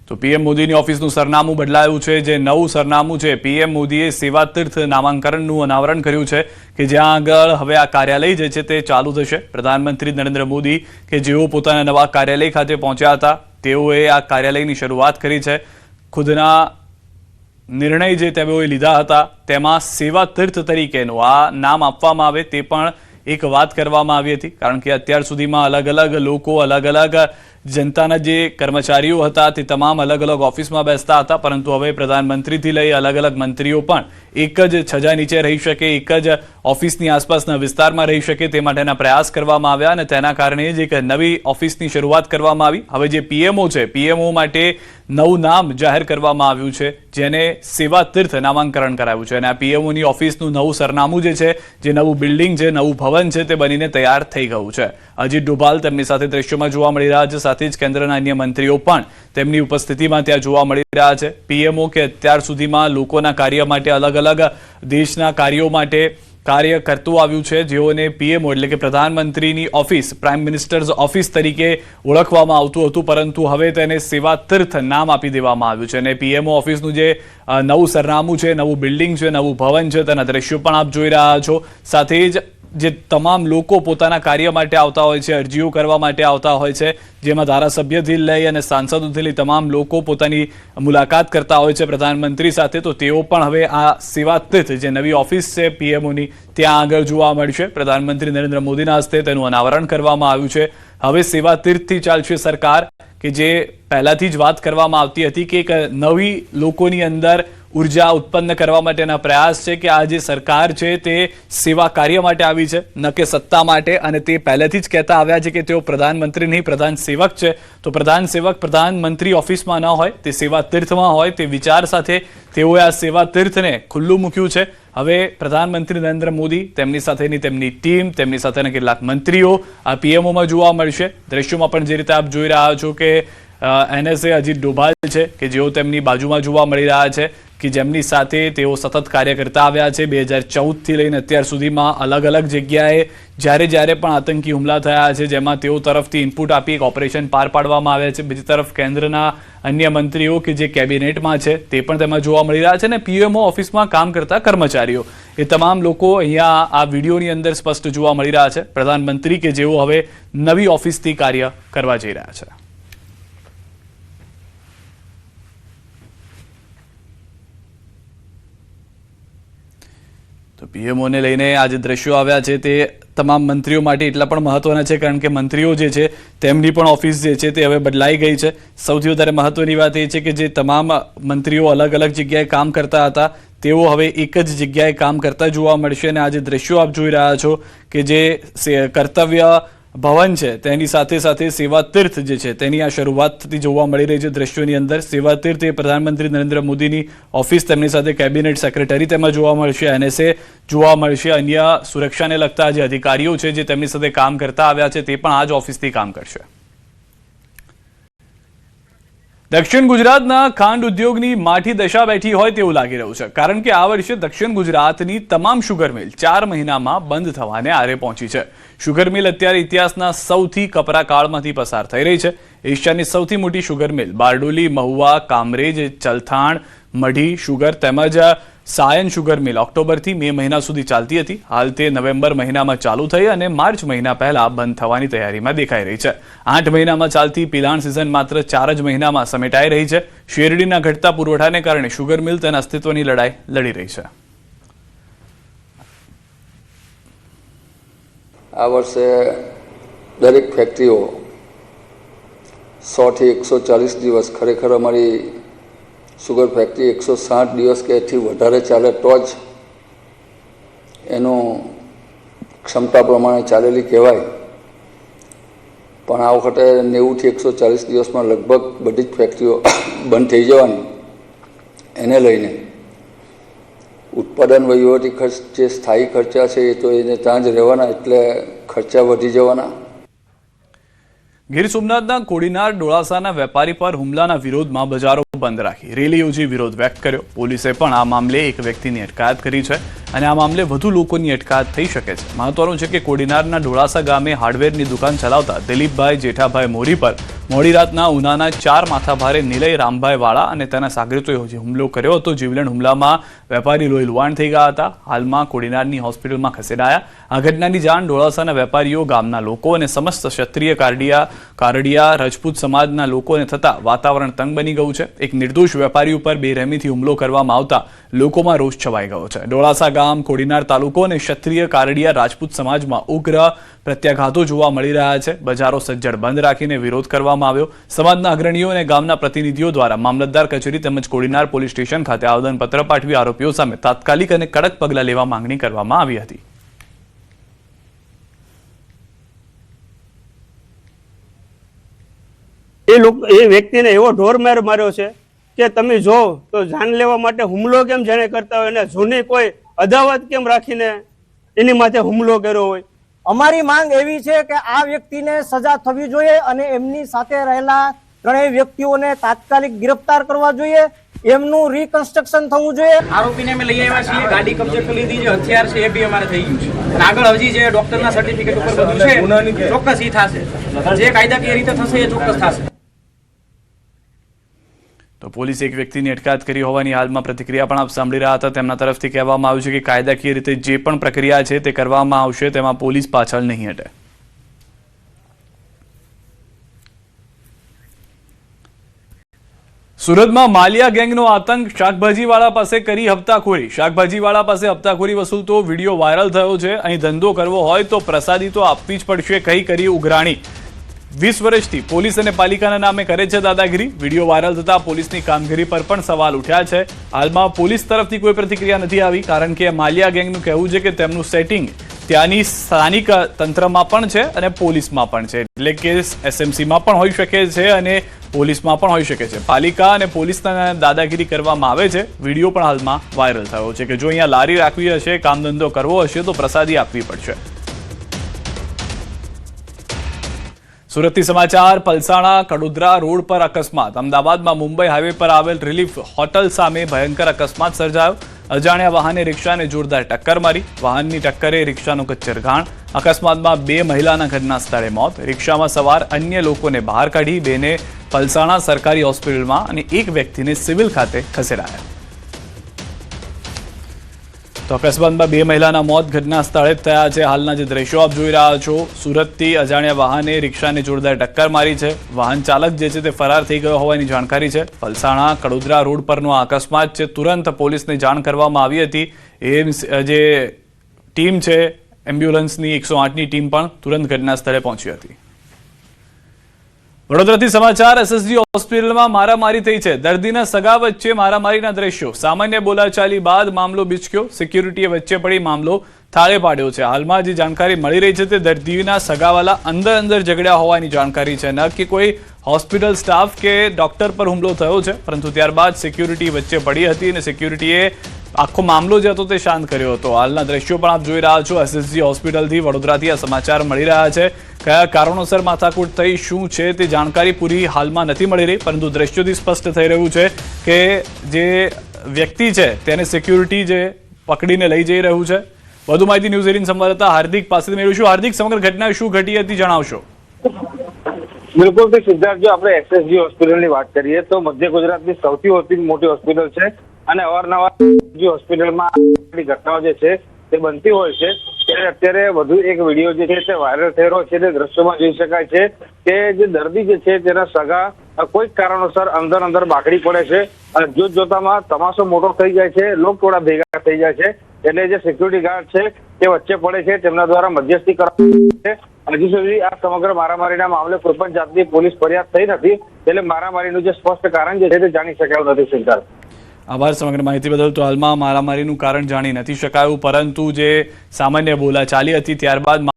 તો પીએમ મોદીની ઓફિસનું સરનામું બદલાયું છે। જે નવું સરનામું છે, પીએમ મોદીએ સેવા તીર્થ નામાંકનનું અનાવરણ કર્યું છે કે જ્યાં આગળ હવે આ કાર્યાલય જે છે તે ચાલુ થશે। પ્રધાનમંત્રી નરેન્દ્ર મોદી કે જેઓ પોતાના નવા કાર્યાલય ખાતે પહોંચ્યા હતા, તેઓએ આ કાર્યાલયની શરૂઆત કરી છે। ખુદના નિર્ણય જે તેઓએ લીધા હતા તેમાં સેવા તીર્થ તરીકેનું આ નામ આપવામાં આવે તે પણ એક વાત કરવામાં આવી હતી, કારણ કે અત્યાર સુધીમાં અલગ અલગ લોકો, અલગ અલગ જનતાના જે કર્મચારીઓ હતા તે તમામ અલગ અલગ ઓફિસમાં બેસતા હતા, પરંતુ હવે પ્રધાનમંત્રીથી લઈ અલગ અલગ મંત્રીઓ પણ એક જ છજા નીચે રહી શકે, એક જ ઓફિસની આસપાસના વિસ્તારમાં રહી શકે તે માટેના પ્રયાસ કરવામાં આવ્યા અને તેના કારણે જ એક નવી ઓફિસની શરૂઆત કરવામાં આવી। હવે જે પીએમઓ છે, પીએમઓ માટે નવું નામ જાહેર કરવામાં આવ્યું છે, જેને સેવા તીર્થ નામાંકરણ કરાવ્યું છે અને આ પીએમઓની ઓફિસનું નવું સરનામું જે છે, જે નવું બિલ્ડિંગ છે, નવું ભવન છે, તે બનીને તૈયાર થઈ ગયું છે। અજીત ડોભાલ તેમની સાથે દ્રશ્યોમાં જોવા મળી રહ્યા છે, સાથે જ કેન્દ્રના અન્ય મંત્રીઓ પણ તેમની ઉપસ્થિતિમાં ત્યાં જોવા મળી રહ્યા છે। પીએમઓ કે અત્યાર સુધીમાં લોકોના કાર્ય માટે, અલગ અલગ દેશના કાર્યો માટે કાર્ય કરતું આવ્યું છે, જેઓને પીએમઓ એટલે કે પ્રધાનમંત્રીની ઓફિસ, પ્રાઇમ મિનિસ્ટર્સ ઓફિસ તરીકે ઓળખવામાં આવતું હતું, પરંતુ હવે તેને સેવા તીર્થ નામ આપી દેવામાં આવ્યું છે અને પીએમઓ ઓફિસનું જે નવું સરનામું છે, નવું બિલ્ડિંગ છે, નવું ભવન છે, તેના દ્રશ્યો પણ આપ જોઈ રહ્યા છો। સાથે જ જે તમામ લોકો પોતાના કાર્ય માટે આવતા હોય છે, અરજીઓ કરવા માટે આવતા હોય છે, જેમાં ધારાસભ્યથી લઈ અને સાંસદોથી લઈ તમામ લોકો પોતાની મુલાકાત કરતા હોય છે પ્રધાનમંત્રી સાથે, તો તેઓ પણ હવે આ સેવા તીર્થ જે નવી ઓફિસ છે પીએમઓની ત્યાં આગળ જોવા મળશે। પ્રધાનમંત્રી નરેન્દ્ર મોદીના હસ્તે તેનું અનાવરણ કરવામાં આવ્યું છે। હવે સેવા તીર્થથી ચાલશે સરકાર, કે જે પહેલાથી જ વાત કરવામાં આવતી હતી કે એક નવી લોકોની અંદર ઉર્જા ઉત્પન્ન કરવા માટેના પ્રયાસ છે કે આ જે સરકાર છે તે સેવા કાર્ય માટે આવી છે, ન કે સત્તા માટે, અને તે પહેલેથી જ કહેતા આવ્યા છે કે તેઓ પ્રધાનમંત્રી નહીં, પ્રધાન સેવક છે। તો પ્રધાન સેવક પ્રધાનમંત્રી ઓફિસમાં ન હોય, તે સેવા તીર્થમાં હોય, તે વિચાર સાથે તેઓએ આ સેવા તીર્થને ખુલ્લું મૂક્યું છે। હવે પ્રધાનમંત્રી નરેન્દ્ર મોદી, તેમની સાથેની તેમની ટીમ, તેમની સાથેના કેટલાક મંત્રીઓ આ પીએમઓમાં જોવા મળશે। દ્રશ્યોમાં પણ જે રીતે આપ જોઈ રહ્યા છો કે એનએસએ અજીત ડોભાલ છે કે જેઓ તેમની બાજુમાં જોવા મળી રહ્યા છે, કે જેમની સાથે તેઓ સતત કાર્ય કરતા આવ્યા છે 2014થી લઈને અત્યાર સુધીમાં। અલગ અલગ જગ્યાએ જ્યારે પણ આતંકી હુમલા થયા છે, જેમાં તેઓ તરફથી ઇનપુટ આપી એક ઓપરેશન પાર પાડવામાં આવ્યા છે। બીજી તરફ કેન્દ્રના અન્ય મંત્રીઓ કે જે કેબિનેટમાં છે તે પણ તેમાં જોવા મળી રહ્યા છે અને પીએમઓ ઓફિસમાં કામ કરતા કર્મચારીઓ, એ તમામ લોકો અહીંયા આ વિડીયોની અંદર સ્પષ્ટ જોવા મળી રહ્યા છે। પ્રધાનમંત્રી કે જેઓ હવે નવી ઓફિસથી કાર્ય કરવા જઈ રહ્યા છે। તો પીએમઓને લઈને આજે દ્રશ્યો આવ્યા છે તે તમામ મંત્રીઓ માટે એટલા પણ મહત્વના છે, કારણ કે મંત્રીઓ જે છે તેમની પણ ઓફિસ જે છે તે હવે બદલાઈ ગઈ છે। સૌથી વધારે મહત્વની વાત એ છે કે જે તમામ મંત્રીઓ અલગ અલગ જગ્યાએ કામ કરતા હતા તેઓ હવે એક જ જગ્યાએ કામ કરતા જોવા મળશે અને આજે દ્રશ્યો આપ જોઈ રહ્યા છો કે જે કર્તવ્ય ભવન છે તેની સાથે સાથે સેવા તીર્થ જે છે તેની આ શરૂઆત થતી જોવા મળી રહી છે। દ્રશ્યોની અંદર સેવા તીર્થ એ પ્રધાનમંત્રી નરેન્દ્ર મોદીની ઓફિસ, તેમની સાથે કેબિનેટ સેક્રેટરી તેમાં જોવા મળશે, એનએસએ જોવા મળશે, અન્ય સુરક્ષાને લગતા જે અધિકારીઓ છે જે તેમની સાથે કામ કરતા આવ્યા છે તે પણ આ જ ઓફિસથી કામ કરશે। દક્ષિણ ગુજરાતના ખાંડ ઉદ્યોગની માઠી દશા બેઠી હોય તેવું લાગી રહ્યું છે, કારણ કે આ વર્ષે દક્ષિણ ગુજરાતની તમામ શુગર મિલ 4 મહિનામાં બંધ થવાને આરે પહોંચી છે। શુગર મિલ અત્યારે ઇતિહાસના સૌથી કપરા કાળમાંથી પસાર થઈ રહી છે। એશિયાની સૌથી મોટી શુગર મિલ બારડોલી, મહુવા, કામરેજ, ચલથાણ, મઢી શુગર તેમજ સાયન શુગર મિલ ઓક્ટોબરથી મે મહિના સુધી ચાલતી હતી। હાલ તે નવેમ્બર મહિનામાં ચાલુ થઈ અને માર્ચ મહિના પહેલા બંધ થવાની તૈયારીમાં દેખાઈ રહી છે। 8 મહિનામાં ચાલતી પિલાણ સિઝન માત્ર 4 જ મહિનામાં સમેટાઈ રહી છે। શેરડીના ઘટતા પુરવઠાને કારણે શુગર મિલ તેના અસ્તિત્વની લડાઈ લડી રહી છે। આ વર્ષે દરેક ફેક્ટરીઓ 100 થી 140 દિવસ, ખરેખર અમારી સુગર ફેક્ટરી 160 દિવસ કે એથી વધારે ચાલે તો જ એનું ક્ષમતા પ્રમાણે ચાલેલી કહેવાય, પણ આ વખતે 90 થી 140 દિવસમાં લગભગ બધી જ ફેક્ટરીઓ બંધ થઈ જવાની। એને લઈને ઉત્પાદન વહીવટી ખર્ચ, જે સ્થાયી ખર્ચા છે એ તો એને ત્યાં જ રહેવાના, એટલે ખર્ચા વધી જવાના। ગીર સોમનાથના કોડીનાર ડોળાસાના વેપારી પર હુમલાના વિરોધમાં બજારો બંધ રાખી રેલી યોજી વિરોધ વ્યક્ત કર્યો। પોલીસે પણ આ મામલે એક વ્યક્તિની અટકાયત કરી છે। અને આ મામલે વધુ લોકોની અટકાયત થઈ શકે છે। મહત્વનું છે કે કોડીનારના ઢોળાસા ગામે હાર્ડવેરની દુકાન ચલાવતા દિલીપભાઈ જેઠાભાઈ મોરી પર મોડી રાતના ઉનાના 4 માથાભારે નિલય રામભાઈ વાળા અને તેના સાગરીતોએ હુમલો કર્યો હતો। જીવલેણ હુમલામાં વેપારી લોહી લુહાણ થઈ ગયા હતા। હાલમાં કોડીનારની હોસ્પિટલમાં ખસેડાયા। આ ઘટનાની જાણ ઢોળાસાના વેપારીઓ, ગામના લોકો અને સમસ્ત ક્ષત્રિય કારડિયા રજપૂત સમાજના લોકોને થતા વાતાવરણ તંગ બની ગયું છે। એક નિર્દોષ વેપારી ઉપર બેરહેમીથી હુમલો કરવામાં આવતા લોકોમાં રોષ છવાઈ ગયો છે। ઢોળાસા ગામ, કોડીનાર તાલુકો અને ક્ષત્રિય કારડિયા રાજપૂત સમાજમાં ઉગ્ર પ્રત્યાઘાતો જોવા મળી રહ્યા છે। બજારો સજ્જડ બંધ રાખીને વિરોધ કરવામાં આવ્યો। સમાજના અગ્રણીઓ અને ગામના પ્રતિનિધિઓ દ્વારા મામલતદાર કચેરી તેમજ કોડીનાર પોલીસ સ્ટેશન ખાતે આવેદનપત્ર પાઠવી આરોપીઓ સામે તાત્કાલિક અને કડક પગલાં લેવા માંગણી કરવામાં આવી હતી। એ વ્યક્તિને એવો ઢોરમાર માર્યો છે કે તમે જો તો જાન લેવા માટે હુમલો કેમ જાણે કરતા હોય અને જૂની કોઈ અદાવત કેમ રાખીને એની માથે હુમલો કર્યો હોય। અમારી માંગ એવી છે કે આ વ્યક્તિને સજા થવી જોઈએ અને એમની સાથે રહેલા ત્રણેય વ્યક્તિઓને તાત્કાલિક ગિરફ્તાર કરવા જોઈએ। એમનું રીકન્સ્ટ્રક્શન થવું જોઈએ। આરોપીને અમે લઈ આવ્યા છીએ, ગાડી કબજે કરી લીધી છે, હથિયાર છે એ બી અમારે થઈ ગયું છે અને આગળ હજી જે ડોક્ટરના સર્ટિફિકેટ ઉપર બધું છે ચોક્કસ ઈ થશે, જે કાયદાકીય રીતે થશે એ ચોક્કસ થશે। તો પોલીસે એક વ્યક્તિની અટકાયત કરી હોવાની હાલમાં પ્રતિક્રિયા પણ આપ સાંભળી રહ્યા હતા। તેમના તરફથી કહેવામાં આવ્યું છે કે કાયદાકીય રીતે જે પણ પ્રક્રિયા છે તે કરવામાં આવશે, તેમાં પોલીસ પાછળ નહીં હટે। સુરતમાં માલિયા ગેંગનો આતંક, શાકભાજીવાળા પાસે કરી હપ્તાખોરી। શાકભાજીવાળા પાસે હપ્તાખોરી વસૂલતો વિડીયો વાયરલ થયો છે। અહીં ધંધો કરવો હોય તો પ્રસાદી તો આપવી જ પડશે, કઈ કરી ઉઘરાણી। 20 વર્ષથી પોલીસ અને પાલિકાના નામે કરે છે દાદાગીરી। વિડીયો વાયરલ થતા પોલીસની કામગીરી પર પણ સવાલ ઉઠ્યા છે। હાલમાં પોલીસ તરફથી કોઈ પ્રતિક્રિયા નથી આવી, કારણ કે માલિયા ગેંગનું કહેવું છે કે તેમનું સેટિંગ ત્યાંની સ્થાનિક તંત્રમાં પણ છે અને પોલીસમાં પણ છે, એટલે કે એસએમસીમાં પણ હોઈ શકે છે અને પોલીસમાં પણ હોઈ શકે છે। પાલિકા અને પોલીસના દાદાગીરી કરવામાં આવે છે। વિડીયો પણ હાલમાં વાયરલ થયો છે કે જો અહીંયા લારી રાખવી હશે, કામ ધંધો કરવો હશે તો પ્રસાદી આપવી પડશે। સુરતથી સમાચાર, પલસાણા કડોદરા રોડ પર અકસ્માત। અમદાવાદમાં મુંબઈ હાઈવે પર આવેલ રિલીફ હોટલ સામે ભયંકર અકસ્માત સર્જાયો। અજાણ્યા વાહને રિક્ષાને જોરદાર ટક્કર મારી। વાહનની ટક્કરે રિક્ષાનું કચ્ચરઘાણ। અકસ્માતમાં 2 મહિલાના ઘટના સ્થળે મોત। રિક્ષામાં સવાર અન્ય લોકોને બહાર કાઢી 2ને પલસાણા સરકારી હોસ્પિટલમાં અને 1 વ્યક્તિને સિવિલ ખાતે ખસેડાયા। તો અકસ્માતમાં 2 મહિલાના મોત ઘટના સ્થળે થયા છે। હાલના જે દ્રશ્યો આપ જોઈ રહ્યા છો, સુરતથી અજાણ્યા વાહને રિક્ષાને જોરદાર ટક્કર મારી છે। વાહન ચાલક જે છે તે ફરાર થઈ ગયો હોવાની જાણકારી છે। પલસાણા કડોદરા રોડ પરનો આ અકસ્માત છે। તુરંત પોલીસને જાણ કરવામાં આવી હતી। એ જે ટીમ છે એમ્બ્યુલન્સની 108ની ટીમ પણ તુરંત ઘટના સ્થળે પહોંચી હતી। વડોદરાથી સમાચાર, એસએસજી હોસ્પિટલમાં મારામારી થઈ છે। દર્દીના સગા વચ્ચે મારામારીના દ્રશ્યો। સામાન્ય બોલાચાલી બાદ મામલો બિચક્યો। સિક્યુરિટીએ વચ્ચે પડી મામલો થાળે પાડ્યો છે। હાલમાં જે જાણકારી મળી રહી છે તે દર્દીના સગાવાલા અંદર ઝઘડ્યા હોવાની જાણકારી છે, ન કે કોઈ હોસ્પિટલ સ્ટાફ કે ડોક્ટર પર હુમલો થયો છે, પરંતુ ત્યારબાદ સિક્યુરિટી વચ્ચે પડી હતી અને સિક્યુરિટીએ આખો મામલો જે હતો તે શાંત કર્યો હતો। હાલના દ્રશ્યો પણ આપ જોઈ રહ્યા છો। એસએસજી હોસ્પિટલથી, વડોદરાથી આ સમાચાર મળી રહ્યા છે। કયા કારણોસર માથાકૂટ થઈ, શું છે તે જાણકારી પૂરી હાલમાં નથી મળી રહી, પરંતુ દ્રશ્યોથી સ્પષ્ટ થઈ રહ્યું છે કે જે વ્યક્તિ છે તેને સિક્યુરિટી જે પકડીને લઈ જઈ રહ્યું છે। વધુ માહિતી ન્યૂઝ 18 સંવાદદાતા હાર્દિક પાસેથી મેળવીશું। હાર્દિક, સમગ્ર ઘટના શું ઘટી હતી જણાવશો? બિલકુલ સિદ્ધાર્થ, જો આપણે એસએસજી હોસ્પિટલની વાત કરીએ તો મધ્ય ગુજરાતની સૌથી મોટી હોસ્પિટલ છે અને અવારનવાર હોસ્પિટલમાં ઘટનાઓ જે છે તે બનતી હોય છે। ત્યારે અત્યારે વધુ એક વિડીયો જે છે તે વાયરલ થઈ રહ્યો છે। તે દ્રશ્યોમાં જોઈ શકાય છે કે જે દર્દી જે છે તેના સગા કોઈક કારણોસર અંદર બાકડી પડે છે અને જોતામાં તમાશો મોટો થઈ જાય છે। લોકટોળા ભેગા થઈ જાય છે, એટલે જે સિક્યુરિટી ગાર્ડ છે તે વચ્ચે પડે છે। તેમના દ્વારા મધ્યસ્થી કરવામાં આવે છે। હજુ સુધી આ સમગ્ર મારામારીના મામલે કોઈ પણ જાતની પોલીસ ફરિયાદ થઈ નથી, એટલે મારામારીનું જે સ્પષ્ટ કારણ જે છે તે જાણી શકાયું નથી। સિદ્ધાર્થ, આભાર સમગ્ર માહિતી બદલ। તો હાલમાં મારામારીનું કારણ જાણી નથી શકાયું, પરંતુ જે સામાન્ય બોલાચાલી હતી ત્યારબાદ